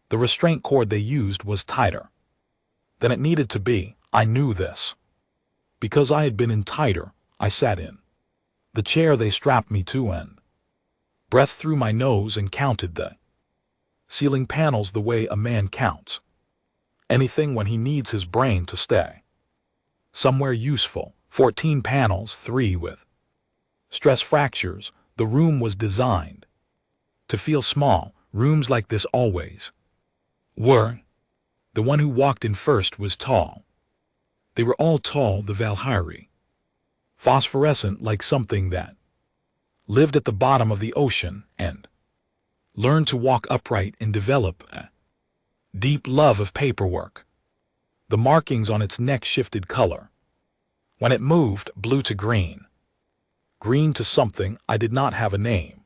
The restraint cord they used was tighter than it needed to be. I knew this. Because I had been in tighter, I sat in the chair they strapped me to and breathed through my nose and counted the ceiling panels the way a man counts anything when he needs his brain to stay somewhere useful. 14 panels, 3 with stress fractures. The room was designed to feel small. Rooms like this always were. The one who walked in first was tall. They were all tall, the Valkyrie. Phosphorescent like something that lived at the bottom of the ocean and learned to walk upright and develop a deep love of paperwork. The markings on its neck shifted color. When it moved, blue to green. Green to something I did not have a name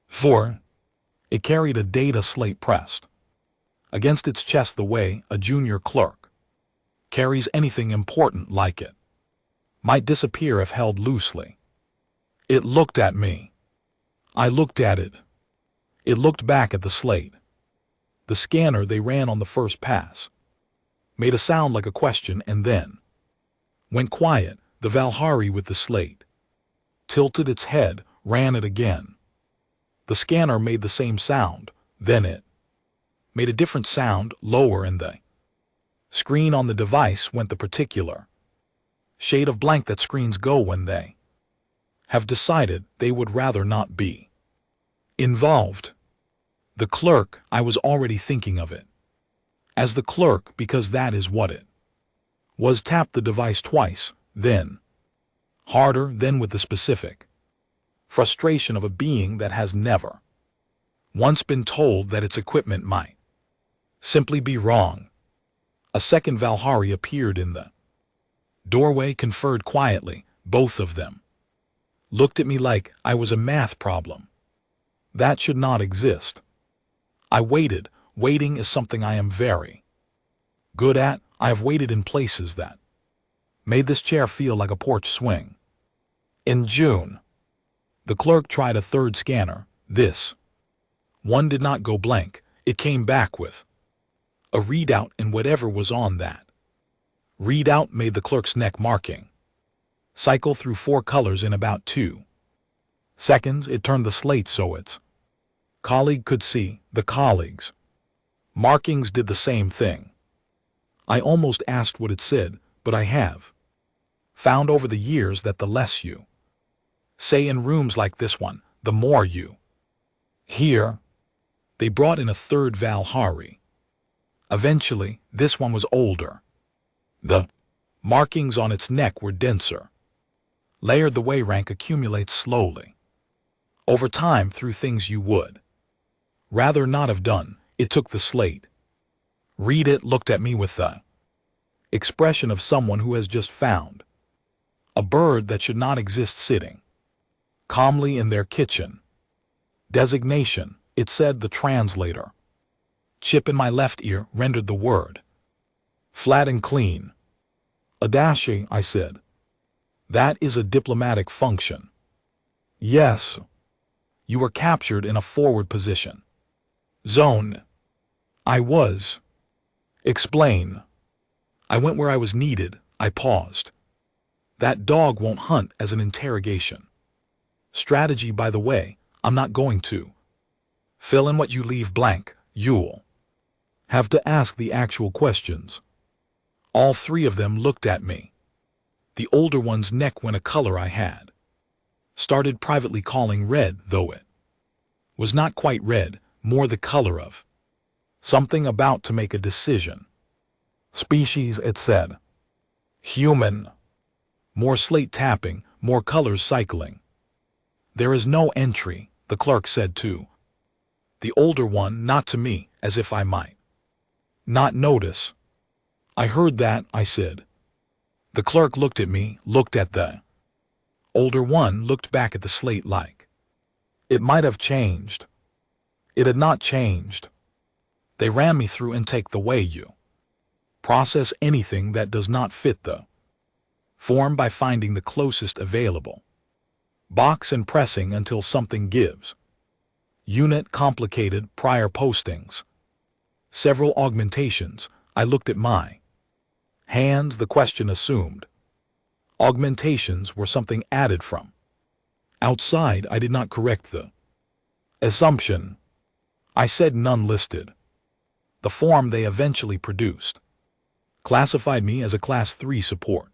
for. It carried a data slate pressed against its chest the way a junior clerk carries anything important like it might disappear if held loosely. It looked at me. I looked at it. It looked back at the slate. The scanner they ran on the first pass made a sound like a question and then went quiet. The Valkyrie with the slate tilted its head, ran it again. The scanner made the same sound, then it made a different sound, lower, and the screen on the device went the particular shade of blank that screens go when they have decided they would rather not be involved. The clerk, I was already thinking of it as the clerk because that is what it was. Tapped the device twice, then harder, then with the specific frustration of a being that has never once been told that its equipment might simply be wrong. A second Valkyrie appeared in the doorway, conferred quietly. Both of them looked at me like I was a math problem that should not exist. I waited. Waiting is something I am very good at. I have waited in places that made this chair feel like a porch swing. In June, the clerk tried a third scanner. This one did not go blank. It came back with a readout, and whatever was on that readout made the clerk's neck marking cycle through 4 colors in about 2 seconds. It turned the slate so its colleague could see. The colleague's markings did the same thing. I almost asked what it said, but I have found over the years that the less you say in rooms like this one, the more you hear. They brought in a third Valkyrie. Eventually, this one was older. The markings on its neck were denser, layered the way rank accumulates slowly over time through things you would rather not have done. It took the slate, read it, looked at me with the expression of someone who has just found a bird that should not exist, sitting calmly in their kitchen. Designation, it said. The translator chip in my left ear rendered the word flat and clean. Attaché, I said. That is a diplomatic function. Yes. You were captured in a forward position zone. I was. Explain. I went where I was needed. I paused. That dog won't hunt as an interrogation strategy, by the way. I'm not going to fill in what you leave blank. You'll have to ask the actual questions. All 3 of them looked at me. The older one's neck went a color I had started privately calling red, though it was not quite red, more the color of something about to make a decision. Species, it said. Human. More slate tapping, more colors cycling. There is no entry, the clerk said too. The older one, not to me, as if I might not notice. I heard that, I said. The clerk looked at me, looked at the older one, looked back at the slate like it might have changed. It had not changed. They ran me through intake the way you process anything that does not fit the form by finding the closest available box and pressing until something gives. Unit complicated prior postings. Several augmentations. I looked at my hands. The question assumed augmentations were something added from outside. I did not correct the assumption. I said none listed. The form they eventually produced classified me as a Class 3 support.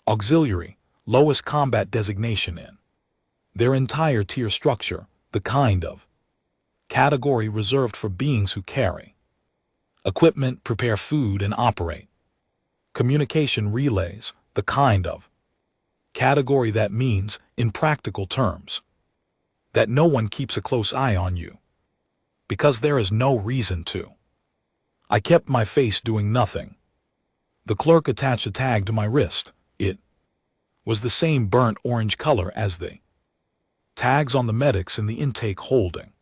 Auxiliary, lowest combat designation in their entire tier structure, the kind of category reserved for beings who carry equipment, prepare food, and operate communication relays, the kind of category that means, in practical terms, that no one keeps a close eye on you, because there is no reason to. I kept my face doing nothing. The clerk attached a tag to my wrist. It was the same burnt orange color as the tags on the medics in the intake holding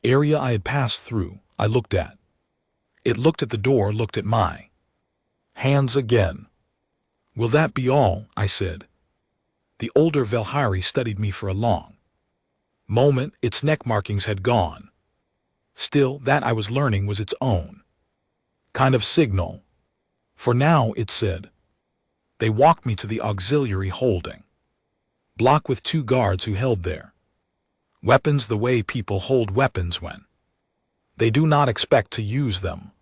area I had passed through. I looked at it, looked at the door, looked at my hands again. Will that be all? I said. The older Velhari studied me for a long moment. Its neck markings had gone. Still, that I was learning was its own kind of signal. For now, it said. They walked me to the auxiliary holding block with 2 guards who held their weapons the way people hold weapons when they do not expect to use them.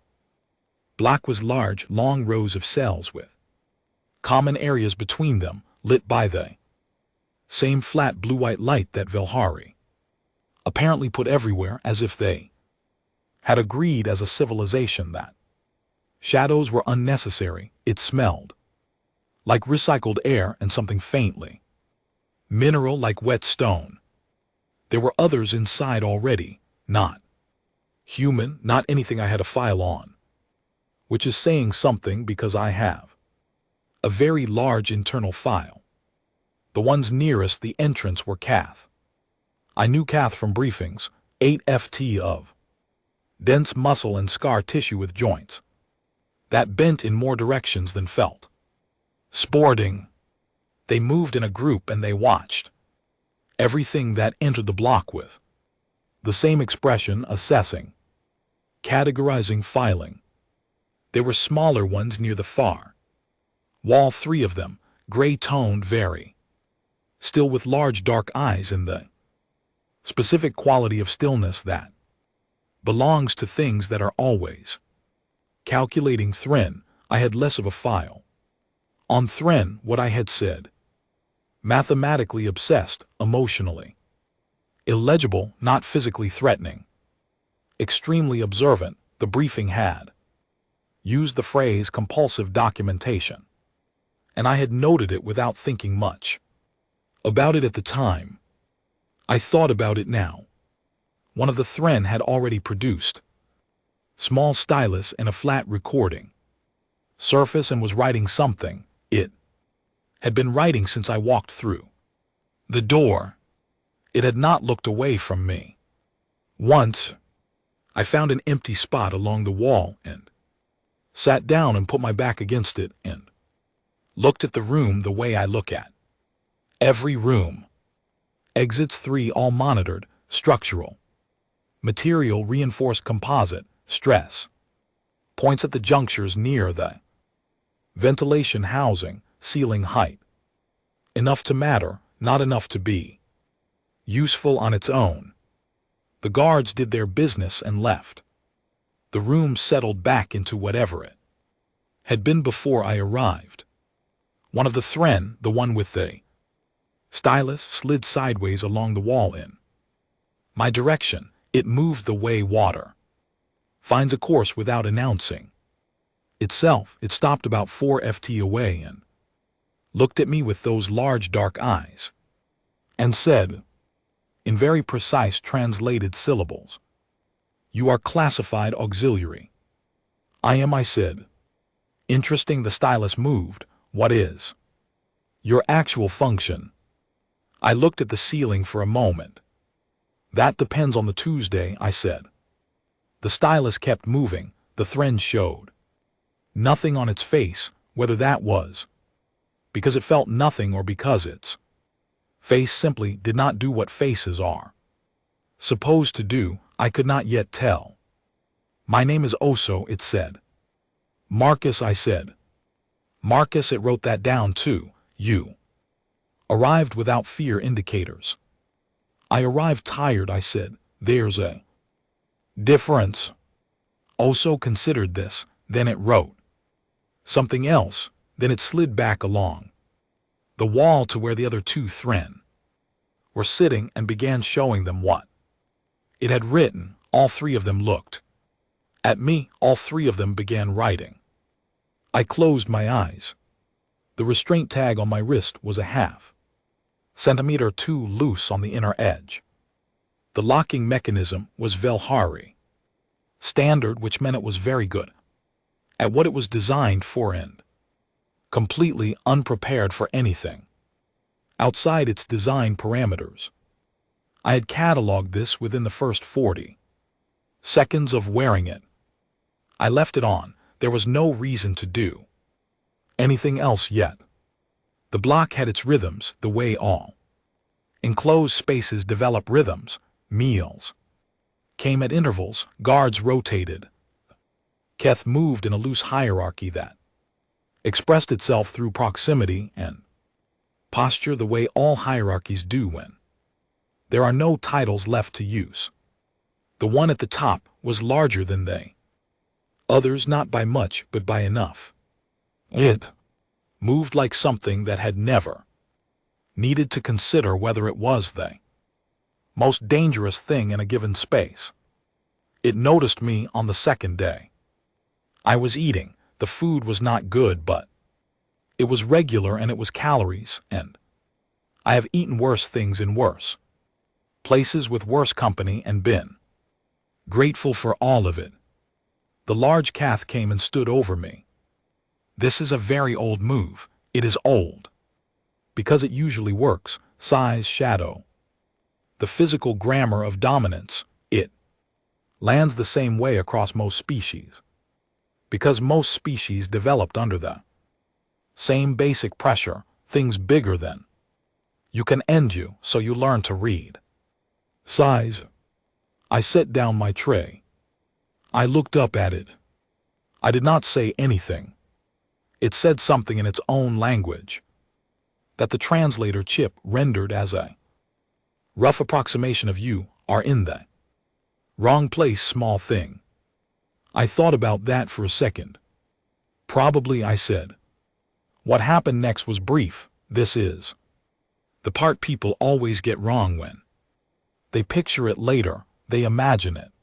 Block was large, long rows of cells with common areas between them, lit by the same flat blue-white light that Velhari apparently put everywhere, as if they had agreed as a civilization that shadows were unnecessary. It smelled like recycled air and something faintly mineral, like wet stone. There were others inside already, not human, not anything I had a file on, which is saying something because I have a very large internal file. The ones nearest the entrance were Cath. I knew Cath from briefings, 8 FT of dense muscle and scar tissue with joints that bent in more directions than felt. Sporting. They moved in a group and they watched everything that entered the block with the same expression, assessing, categorizing, filing. There were smaller ones near the far wall, 3 of them, gray-toned, very still, with large dark eyes and the specific quality of stillness that belongs to things that are always calculating. Thren, I had less of a file on Thren. What I had said, mathematically obsessed, emotionally illegible, not physically threatening, extremely observant. The briefing had used the phrase compulsive documentation, and I had noted it without thinking much about it at the time. I thought about it now. One of the Thren had already produced small stylus and a flat recording surface and was writing something. It had been writing since I walked through the door. It had not looked away from me. Once, I found an empty spot along the wall and sat down and put my back against it and looked at the room the way I look at every room. Exits 3 all monitored, structural, material, reinforced composite, stress points at the junctures near the ventilation housing, ceiling height. Enough to matter, not enough to be useful on its own. The guards did their business and left. The room settled back into whatever it had been before I arrived. One of the Thren, the one with the stylus, slid sideways along the wall in my direction. It moved the way water finds a course without announcing itself. It stopped about 4 FT away and looked at me with those large dark eyes and said, in very precise translated syllables, "You are classified auxiliary." "I am," I said. "Interesting." The stylus moved. "What is your actual function?" I looked at the ceiling for a moment. "That depends on the Tuesday," I said. The stylus kept moving. The Thren showed nothing on its face, whether that was because it felt nothing or because its face simply did not do what faces are supposed to do. I could not yet tell. My name is Oso, it said. Marcus, I said. Marcus, it wrote that down too. You arrived without fear indicators. I arrived tired, I said. There's a difference. Oso considered this, then it wrote something else, then it slid back along the wall to where the other two Thren were sitting and began showing them what it had written. All three of them looked at me, all three of them began writing. I closed my eyes. The restraint tag on my wrist was a half centimeter too loose on the inner edge. The locking mechanism was Velhari standard, which meant it was very good at what it was designed for and completely unprepared for anything outside its design parameters. I had cataloged this within the first 40 seconds of wearing it. I left it on. There was no reason to do anything else yet. The block had its rhythms, the way all enclosed spaces develop rhythms. Meals came at intervals, guards rotated. Keth moved in a loose hierarchy that expressed itself through proximity and posture, the way all hierarchies do when there are no titles left to use. The one at the top was larger than they others, not by much but by enough. It moved like something that had never needed to consider whether it was the most dangerous thing in a given space. It noticed me on the second day. I was eating. The food was not good, but it was regular and it was calories, and I have eaten worse things in worse places with worse company and been grateful for all of it. The large Cath came and stood over me. This is a very old move. It is old because it usually works. Size, shadow, the physical grammar of dominance. It lands the same way across most species because most species developed under the same basic pressure, things bigger than you can end you, so you learn to read. Size. I set down my tray. I looked up at it. I did not say anything. It said something in its own language that the translator chip rendered as a rough approximation of you are in the wrong place, small thing. I thought about that for a second. Probably, I said. What happened next was brief. This is the part people always get wrong when they picture it later. They imagine it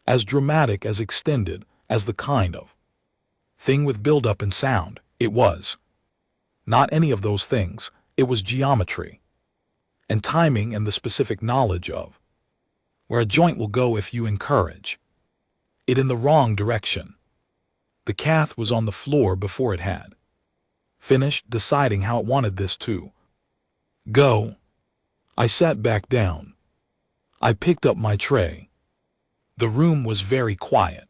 as dramatic, as extended, as the kind of thing with build-up and sound. It was not any of those things. It was geometry and timing and the specific knowledge of where a joint will go if you encourage it in the wrong direction. The Cath was on the floor before it had finished deciding how it wanted this to go. I sat back down. I picked up my tray. The room was very quiet.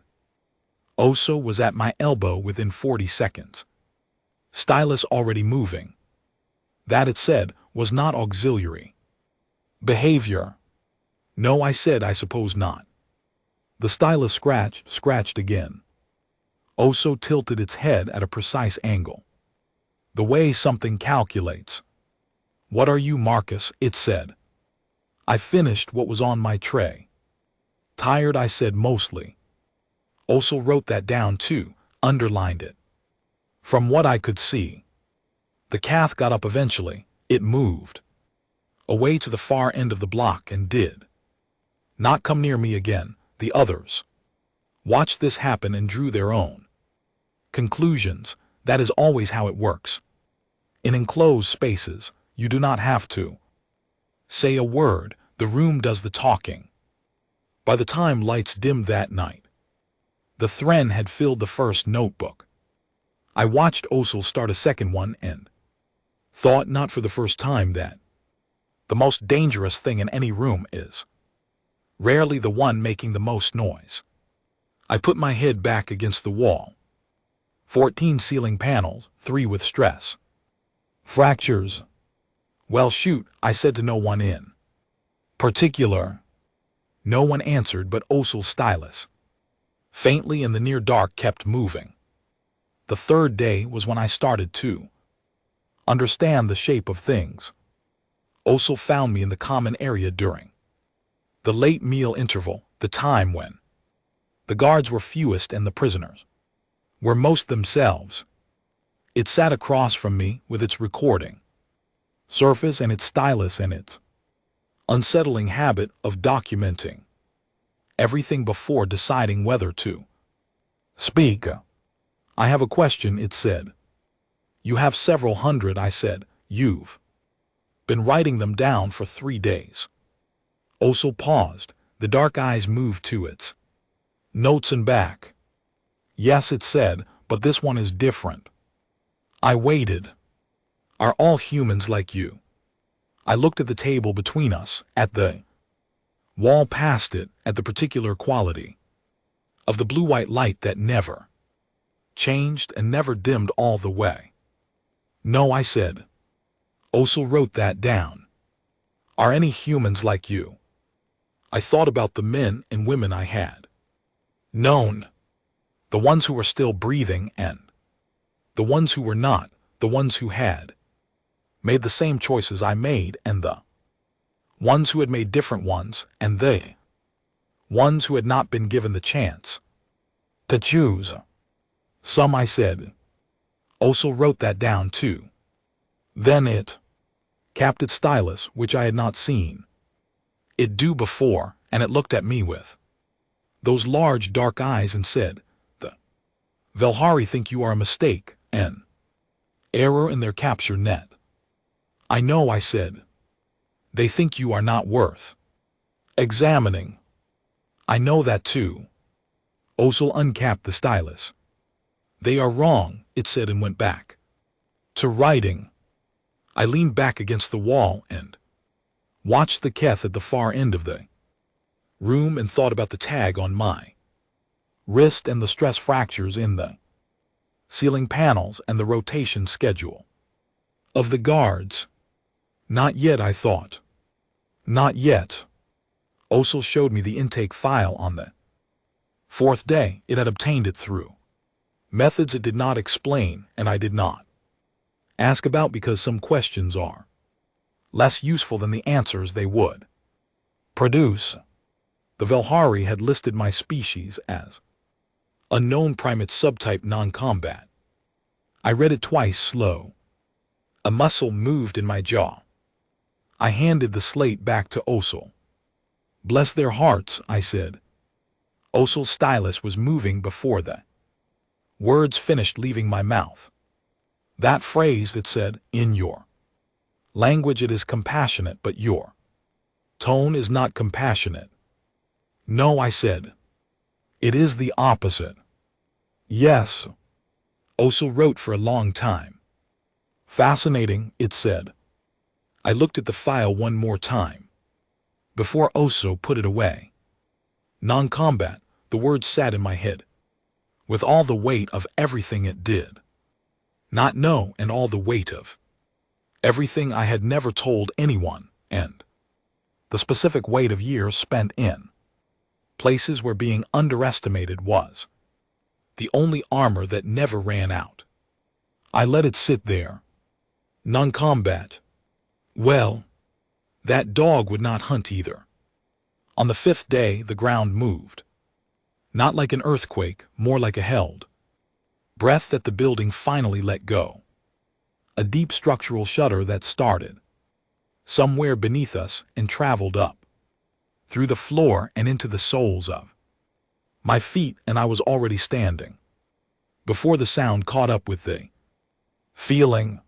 Oso was at my elbow within 40 seconds. Stylus already moving. That, it said, was not auxiliary behavior. No, I said, I suppose not. The stylus scratched again. Oso tilted its head at a precise angle. The way something calculates. What are you, Marcus? It said. I finished what was on my tray. Tired, I said, mostly. Oso wrote that down too, underlined it. From what I could see. The Cath got up eventually. It moved away to the far end of the block and did not come near me again. The others watched this happen and drew their own conclusions. That is always how it works. In enclosed spaces, you do not have to say a word. The room does the talking. By the time lights dimmed that night, the Thren had filled the first notebook. I watched Oso start a second one and thought, not for the first time, that the most dangerous thing in any room is rarely the one making the most noise. I put my head back against the wall. 14 ceiling panels, 3 with stress fractures. Well, shoot, I said to no one in particular. No one answered but Oso's stylus. faintly in the near dark kept moving. The third day was when I started to understand the shape of things. Osul found me in the common area during the late meal interval, the time when the guards were fewest and the prisoners were most themselves. It sat across from me with its recording surface and its stylus and its unsettling habit of documenting everything before deciding whether to speak. I have a question, it said. You have several hundred, I said. You've been writing them down for 3 days. Osul paused. The dark eyes moved to its notes and back. Yes, it said, but this one is different. I waited. Are all humans like you? I looked at the table between us, at the wall past it, at the particular quality of the blue-white light that never changed and never dimmed all the way. No, I said. Osul wrote that down. Are any humans like you? I thought about the men and women I had known, the ones who were still breathing and the ones who were not, the ones who had made the same choices I made and the ones who had made different ones and the ones who had not been given the chance to choose. Some, I said. Osul wrote that down too. Then it capped its stylus, which I had not seen it do before, and it looked at me with those large dark eyes and said, the Velhari think you are a mistake, an error in their capture net. I know, I said. They think you are not worth examining. I know that too. Osul uncapped the stylus. They are wrong, it said, and went back to writing. I leaned back against the wall and watched the Keth at the far end of the room and thought about the tag on my wrist and the stress fractures in the ceiling panels and the rotation schedule of the guards. Not yet, I thought. Not yet. Osul showed me the intake file on the 4th day. It had obtained it through methods it did not explain, and I did not ask about because some questions are less useful than the answers they would produce. The Velhari had listed my species as unknown primate subtype non-combat. I read it twice slow. A muscle moved in my jaw. I handed the slate back to Osul. Bless their hearts, I said. Osul's stylus was moving before the words finished leaving my mouth. That phrase, it said, in your language it is compassionate, but your tone is not compassionate. No, I said. It is the opposite. Yes. Osul wrote for a long time. Fascinating, it said. I looked at the file one more time before Osul put it away. Non-combat, the word sat in my head with all the weight of everything it did not know and all the weight of everything I had never told anyone and the specific weight of years spent in places where being underestimated was the only armor that never ran out. I let it sit there. Non-combat. Well, that dog would not hunt either. On the 5th day, the ground moved. Not like an earthquake, more like a held breath that the building finally let go. A deep structural shudder that started somewhere beneath us and traveled up through the floor and into the soles of my feet, and I was already standing before the sound caught up with the feeling.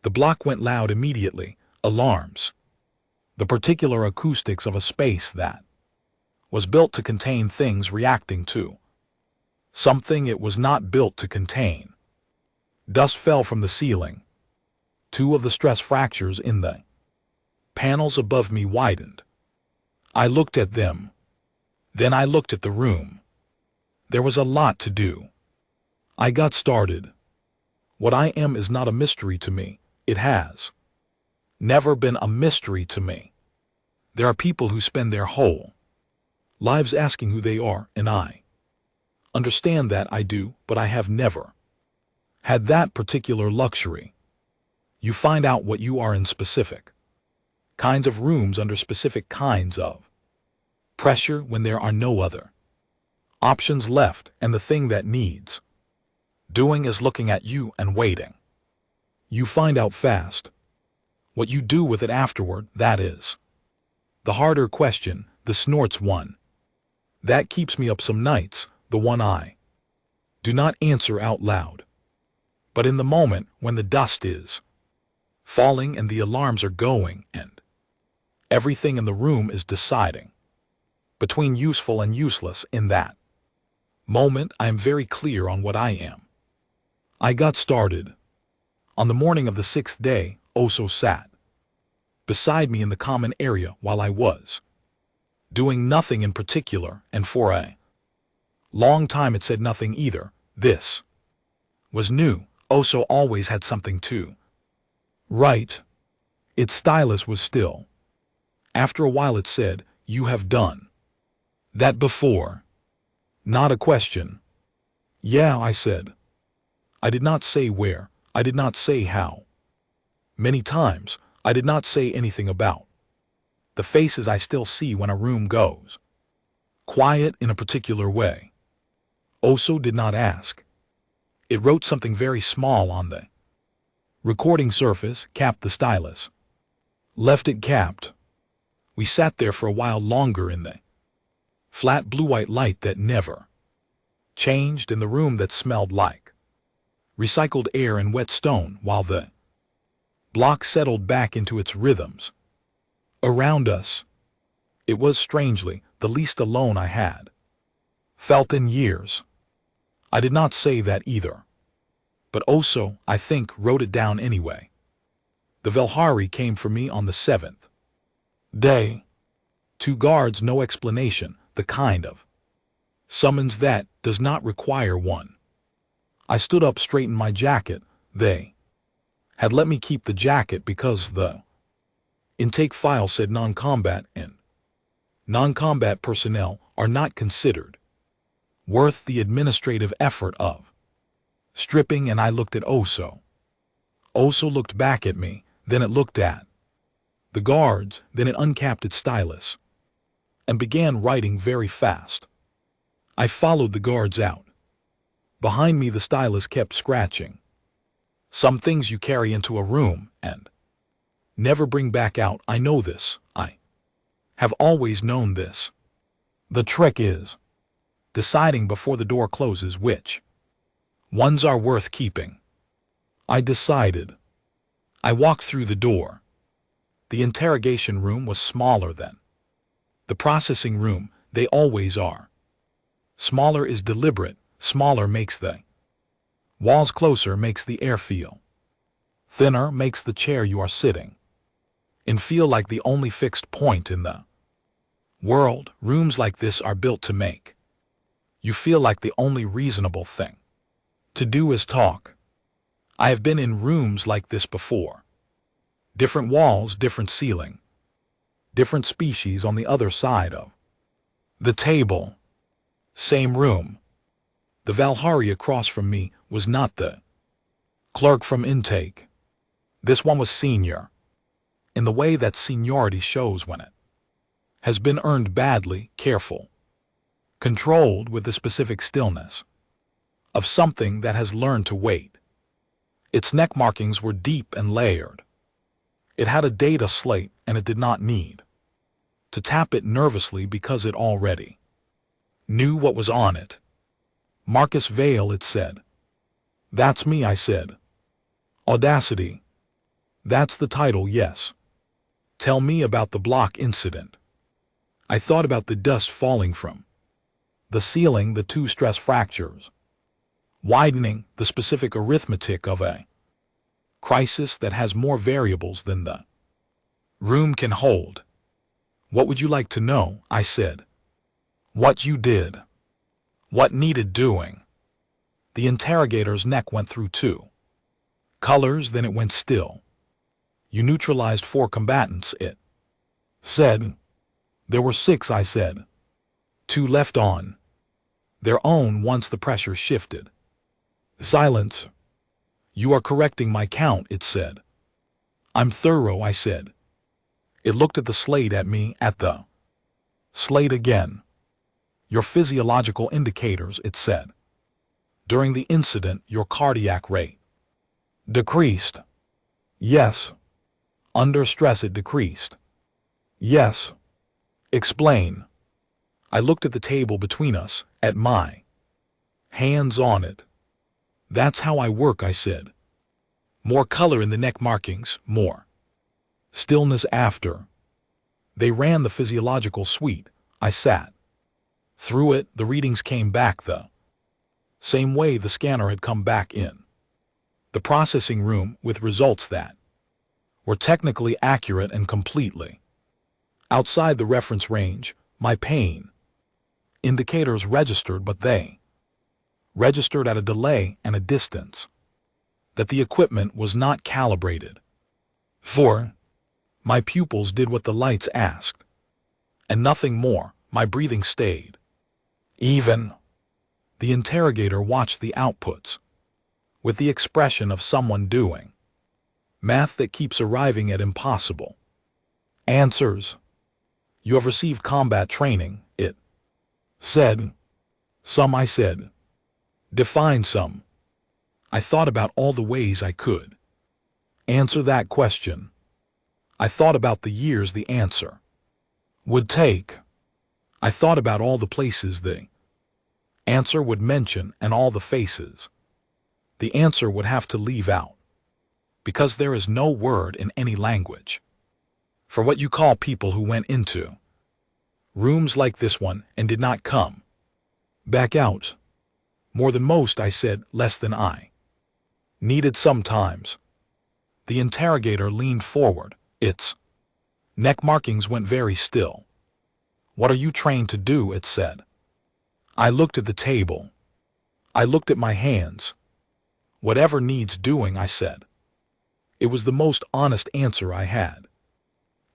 The block went loud immediately. Alarms. The particular acoustics of a space that was built to contain things reacting to something it was not built to contain. Dust fell from the ceiling. 2 of the stress fractures in the panels above me widened. I looked at them. Then I looked at the room. There was a lot to do. I got started. What I am is not a mystery to me. It has never been a mystery to me. There are people who spend their whole lives asking who they are, and I Understand that I do, but I have never had that particular luxury. You find out what you are in specific kinds of rooms under specific kinds of pressure when there are no other options left, and the thing that needs doing is looking at you and waiting. You find out fast. What you do with it afterward, that is the harder question, the snorts one. That keeps me up some nights, the one I do not answer out loud. But in the moment when the dust is falling and the alarms are going and everything in the room is deciding between useful and useless, in that moment I am very clear on what I am. I got started. On the morning of the 6th day, Oso sat beside me in the common area while I was doing nothing in particular, and for a long time it said nothing either. This was new. Oso always had something to write. Its stylus was still. After a while it said, "You have done that before?" Not a question. Yeah, I said. I did not say where. I did not say how. Many times, I did not say anything about the faces I still see when a room goes quiet in a particular way. Oso did not ask. It wrote something very small on the recording surface, capped the stylus, left it capped. We sat there for a while longer in the flat blue-white light that never changed, in the room that smelled like recycled air and wet stone, while the block settled back into its rhythms around us. It was strangely the least alone I had felt in years. I did not say that either. But Oso, I think, wrote it down anyway. The Velhari came for me on the 7th day. 2 guards, no explanation, the kind of summons that does not require one. I stood up straight in my jacket. They had let me keep the jacket because the intake file said non-combat, and non-combat personnel are not considered worth the administrative effort of stripping, and I looked at Oso. Oso looked back at me, then it looked at the guards, then it uncapped its stylus and began writing very fast. I followed the guards out. Behind me the stylus kept scratching. Some things you carry into a room and never bring back out. I know this. I have always known this. The trick is deciding before the door closes which ones are worth keeping. I decided. I walked through the door. The interrogation room was smaller than the processing room. They always are. Smaller is deliberate. Smaller makes the walls closer, makes the air feel thinner, makes the chair you are sitting in feel like the only fixed point in the world. Rooms like this are built to make you feel like the only reasonable thing to do is talk. I have been in rooms like this before. Different walls, different ceiling, different species on the other side of the table. Same room. The Valhari across from me was not the clerk from intake. This one was senior, in the way that seniority shows when it has been earned badly, careful, controlled with the specific stillness of something that has learned to wait. Its neck markings were deep and layered. It had a data slate, and it did not need to tap it nervously because it already knew what was on it. Marcus Vale, it said. That's me, I said. Audacity. That's the title, yes. Tell me about the block incident. I thought about the dust falling from the ceiling, the 2 stress fractures widening, the specific arithmetic of a crisis that has more variables than the room can hold. What would you like to know? I said. What you did. What needed doing. The interrogator's neck went through 2 colors, then it went still. You neutralized 4 combatants, it said. There were 6, I said. 2 left on. Their own once the pressure shifted. Silence. You are correcting my count, it said. I'm thorough, I said. It looked at the slate at me, at the slate again. Your physiological indicators, it said. During the incident, your cardiac rate decreased. Yes. Under stress it decreased. Yes. Explain. I looked at the table between us, at my hands on it. That's how I work, I said. More color in the neck markings, more stillness after. They ran the physiological suite. I sat. Through it, the readings came back the same way the scanner had come back in the processing room, with results that were technically accurate and completely outside the reference range. My pain indicators registered, but they registered at a delay and a distance that the equipment was not calibrated for. My pupils did what the lights asked, and nothing more. My breathing stayed even. The interrogator watched the outputs with the expression of someone doing math that keeps arriving at impossible answers. You have received combat training, it said. Some, I said. Define some. I thought about all the ways I could answer that question. I thought about the years the answer would take. I thought about all the places the answer would mention and all the faces the answer would have to leave out, because there is no word in any language for what you call people who went into rooms like this one and did not come back out. More than most, I said, less than I needed sometimes. The interrogator leaned forward. Its neck markings went very still. What are you trained to do? It said. I looked at the table. I looked at my hands. Whatever needs doing, I said. It was the most honest answer I had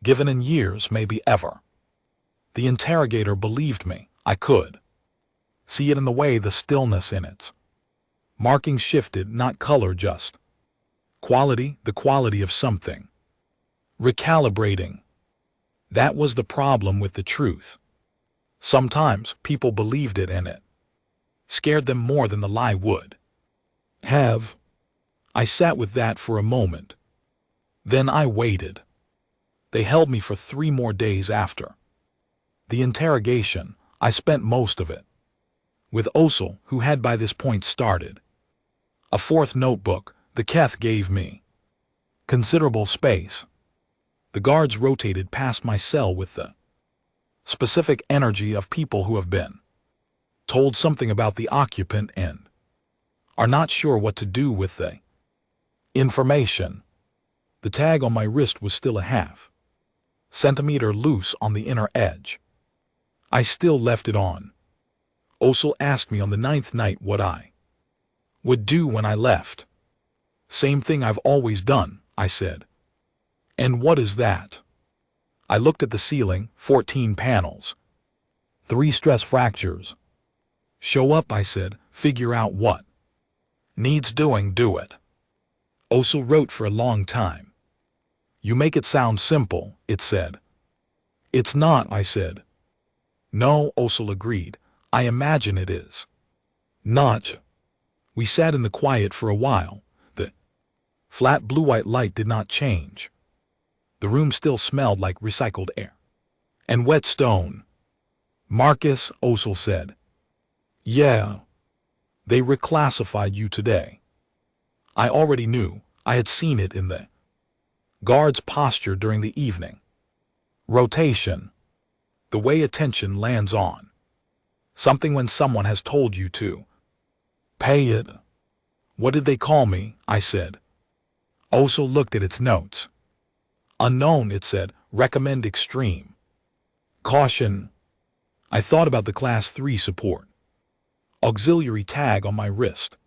given in years, maybe ever. The interrogator believed me. I could see it in the way the stillness in its markings shifted, not color, just quality, the quality of something. Recalibrating. That was the problem with the truth. Sometimes people believed it and it scared them more than the lie would have. I sat with that for a moment. Then I waited. They held me for 3 more days after the interrogation. I spent most of it with Osil, who had by this point started a 4th notebook. The Keth gave me considerable space. The guards rotated past my cell with the specific energy of people who have been told something about the occupant and are not sure what to do with the information. The tag on my wrist was still a ½ centimeter loose on the inner edge. I still left it on. Osil asked me on the 9th night what I would do when I left. Same thing I've always done, I said. And what is that? I looked at the ceiling. 14 panels. 3 stress fractures. Show up, I said. Figure out what needs doing, do it. Osil wrote for a long time. You make it sound simple, it said. It's not, I said. No, Osil agreed. I imagine it is not. We sat in the quiet for a while. The flat blue-white light did not change. The room still smelled like recycled air and wet stone. Marcus, Osil said. Yeah. They reclassified you today. I already knew. I had seen it in the guard's posture during the evening rotation. The way attention lands on something when someone has told you to pay it. What did they call me? I said. Osil looked at its notes. Unknown, it said. Recommend extreme caution. I thought about the Class 3 support auxiliary tag on my wrist.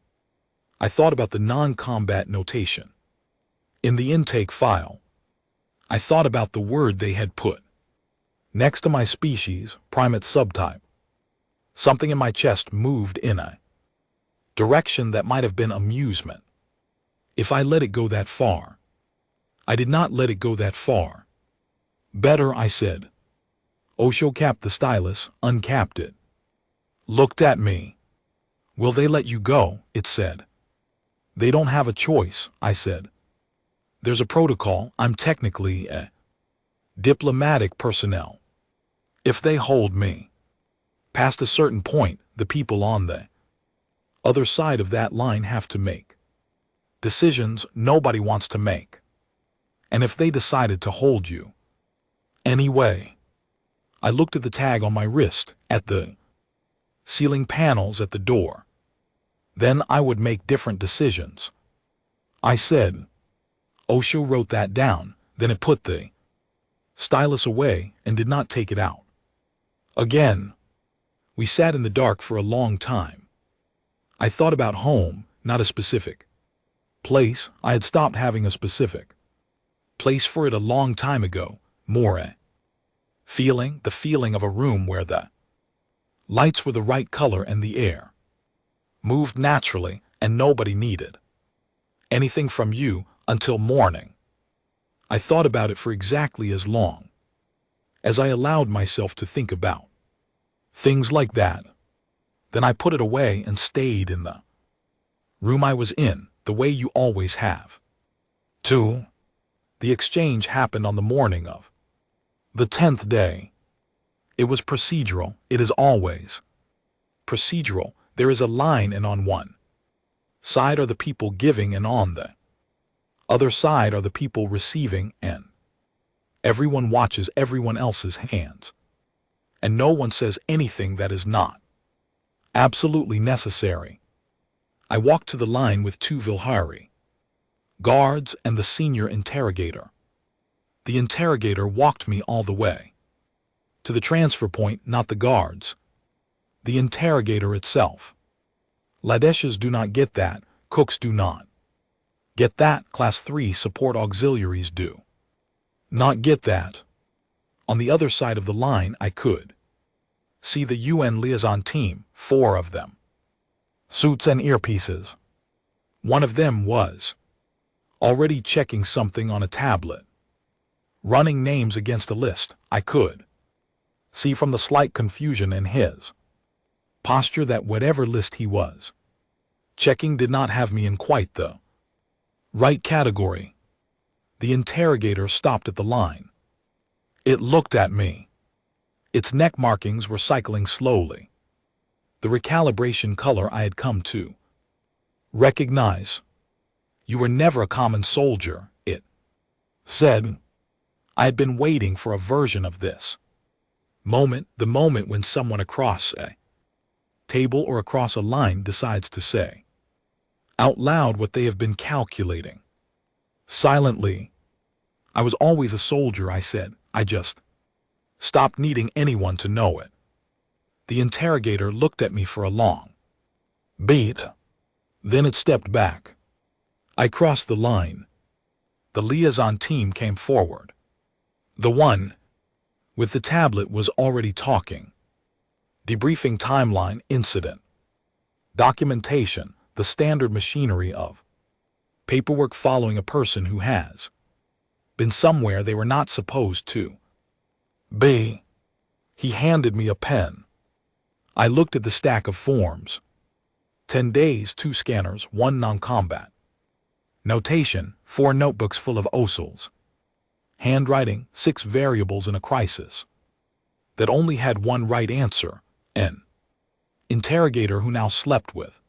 I thought about the non-combat notation in the intake file. I thought about the word they had put next to my species, primate subtype. Something in my chest moved in a direction that might have been amusement. If I let it go that far. I did not let it go that far. Better, I said. Osho capped the stylus, uncapped it. Looked at me. Will they let you go? It said. They don't have a choice, I said. There's a protocol. I'm technically a diplomatic personnel. If they hold me past a certain point, the people on the other side of that line have to make decisions nobody wants to make. And if they decided to hold you anyway, I looked at the tag on my wrist, at the ceiling panels at the door. Then I would make different decisions. I said. Osho wrote that down, then it put the stylus away and did not take it out. Again, we sat in the dark for a long time. I thought about home, not a specific place. I had stopped having a specific place for it a long time ago, more a feeling, the feeling of a room where the lights were the right color and the air moved naturally and nobody needed anything from you until morning. I thought about it for exactly as long as I allowed myself to think about things like that. Then I put it away and stayed in the room I was in, the way you always have. 2. The exchange happened on the morning of the 10th day. It was procedural. It is always procedural. There is a line, and on one side are the people giving and on the other side are the people receiving, and everyone watches everyone else's hands. And no one says anything that is not absolutely necessary. I walked to the line with 2 Vilhari guards and the senior interrogator. The interrogator walked me all the way to the transfer point, not the guards. The interrogator itself. Ladeshas do not get that, cooks do not get that, Class 3 support auxiliaries do not get that. On the other side of the line I could see the UN liaison team, 4 of them. Suits and earpieces. One of them was already checking something on a tablet. Running names against a list, I could see from the slight confusion in his posture that whatever list he was checking did not have me in quite the right category. The interrogator stopped at the line. It looked at me. Its neck markings were cycling slowly. The recalibration color I had come to recognize. You were never a common soldier, it said. I had been waiting for a version of this moment, the moment when someone across a table or across a line decides to say out loud what they have been calculating. Silently. I was always a soldier, I said. I just stopped needing anyone to know it. The interrogator looked at me for a long beat. Then it stepped back. I crossed the line. The liaison team came forward. The one with the tablet was already talking. Debriefing timeline, incident, documentation, the standard machinery of paperwork following a person who has been somewhere they were not supposed to be. He handed me a pen. I looked at the stack of forms. 10 days, 2 scanners, 1 non-combat. Notation, 4 notebooks full of OSLs. Handwriting, 6 variables in a crisis that only had one right answer, an interrogator who now slept with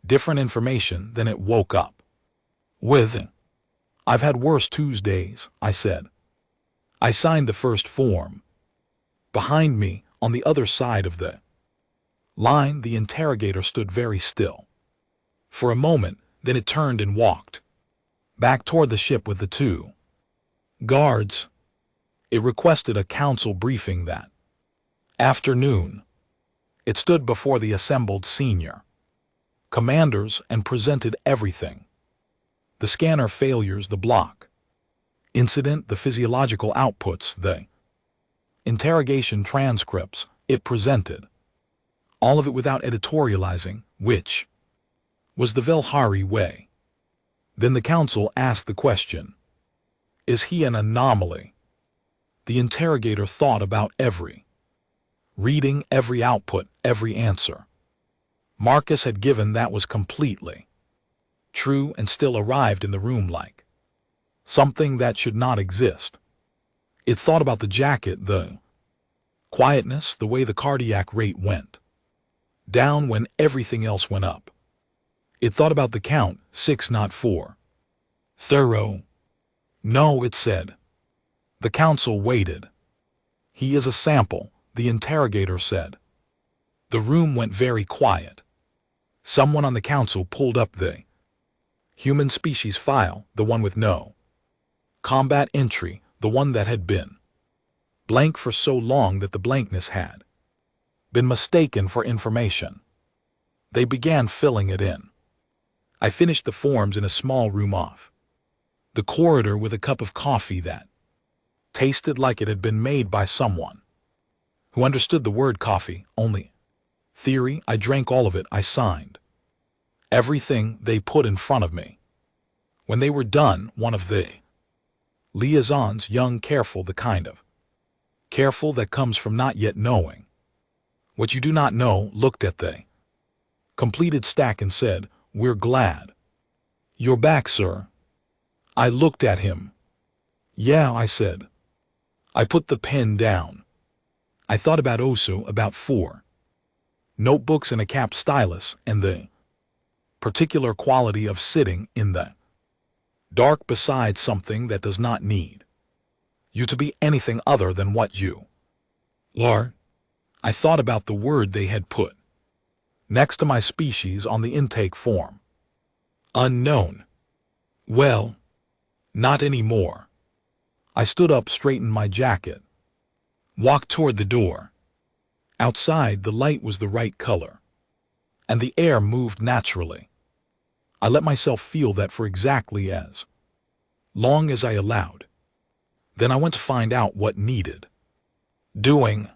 different information than it woke up with. I've had worse Tuesdays, I said. I signed the first form. Behind me, on the other side of the line, the interrogator stood very still. For a moment, then it turned and walked back toward the ship with the 2 guards. It requested a council briefing that afternoon. It stood before the assembled senior commanders and presented everything. The scanner failures, the block incident, the physiological outputs, the interrogation transcripts. It presented All of it without editorializing, which was the Velhari way. Then the counsel asked the question, is he an anomaly? The interrogator thought about every reading, every output, every answer Marcus had given that was completely true, and still arrived in the room like something that should not exist. It thought about the jacket, the quietness, the way the cardiac rate went down when everything else went up. It thought about the count, 6 not 4. Thorough. No, it said. The counsel waited. He is a sample, the interrogator said. The room went very quiet. Someone on the council pulled up the human species file, the one with no combat entry, the one that had been blank for so long that the blankness had been mistaken for information. They began filling it in. I finished the forms in a small room off the corridor with a cup of coffee that tasted like it had been made by someone who understood the word coffee only. Theory, I drank all of it. I signed everything they put in front of me. When they were done, one of the liaisons, young, careful, the kind of careful that comes from not yet knowing what you do not know, looked at the completed stack and said, we're glad you're back, sir. I looked at him. Yeah, I said. I put the pen down. I thought about Osu, about 4 notebooks and a capped stylus, and the particular quality of sitting in the dark beside something that does not need you to be anything other than what you are. I thought about the word they had put next to my species on the intake form. Unknown. Well, not anymore. I stood up, straightened my jacket, walked toward the door. Outside, the light was the right color, and the air moved naturally. I let myself feel that for exactly as long as I allowed. Then I went to find out what needed doing.